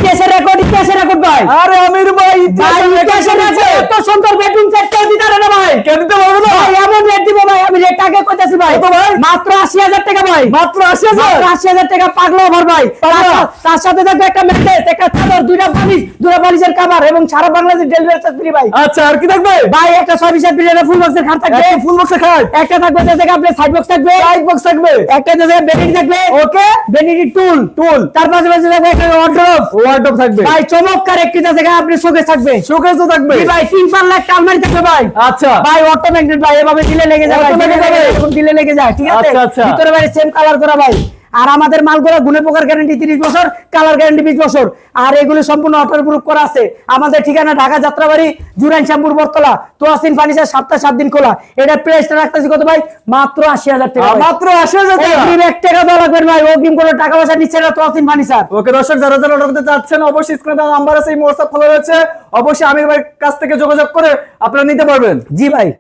ইতিহাসের রেকর্ড ভাই। আরে আমির ভাই ইতিহাসের রেকর্ড এত সুন্দর বেডরুম সেট কেউ দিতে পারে না ভাই। কেন দিতে পারবো না ভাই এমন রেট দিব ভাই, আমি রেট আগে কইতাছি ভাই। কত ভাই? মাত্র ৮০,০০০ টাকা ভাই। মাত্র ৮০,০০০? মাত্র ৮০,০০০ টাকা পাগলা অফার ভাই। তার সাথে থাকবে একটা ম্যাট্রেস, একটা চাদর, দুইটা বালিশের কভার এবং সারা বাংলাদেশ ডেলিভারি চার্জ ফ্রি ভাই। আচ্ছা আর কি থাকবে? ভাই একটা 6 পিস একটা ফুল বক্সের খাট থাকবে। ফুল বক্সের খাট একটা থাকবে যে আপনার সাইড বক্স থাকবে। সাইড বক্স থাকবে। একটা যে ভ্যানিটি থাকবে। ওকে ভ্যানিটি টুল। তার পাশাপাশি থাকবে একটা ওয়ার্ডরোব থাকবে। ভাই চমৎকার একটি জায়গা আপনি শোকেস থাকবে। শোকেসও থাকবে ভাই 3 লাখ আলমারি থাকবে ভাই। আচ্ছা ভাই অটো ম্যাগনেট ভাই, এভাবে দিলে লেগে যাবে, দিলে লেগে যায়, ঠিক আছে। আচ্ছা। ভিতরে ভাই সেম কালার করা ভাই। আর আমাদের মালগুলো গুণে পোকার গ্যারান্টি 30 বছর, কালার গ্যারান্টি 20 বছর। আর এগুলো সম্পূর্ণ অটোর প্রুফ করা আছে। আমাদের ঠিকানা ঢাকা যাত্রাবাড়ি, জুরাইন শ্যামপুর বটতলা, তোয়াসিন ফার্নিচার, সপ্তাহে 7 দিন খোলা। এটা প্রাইসটা রাখতেছি কত ভাই? মাত্র ৮০,০০০ টাকা। মাত্র ৮০,০০০ টাকা। অগ্রিম 1 টাকা দেওয়া লাগবে ভাই, অগ্রিম কোনো টাকা পয়সা নিচ্ছে না তোয়াসিন ফার্নিচার। ওকে দর্শক, যারা যারা অর্ডার করতে চাচ্ছেন অবশ্যই স্ক্রিনে দেওয়া নাম্বার আছে, এই হোয়াটসঅ্যাপ খোলা রয়েছে, অবশ্যই আমির ভাইয়ের কাছ থেকে যোগাযোগ করে আপনারা নিতে পারবেন। জি ভাই।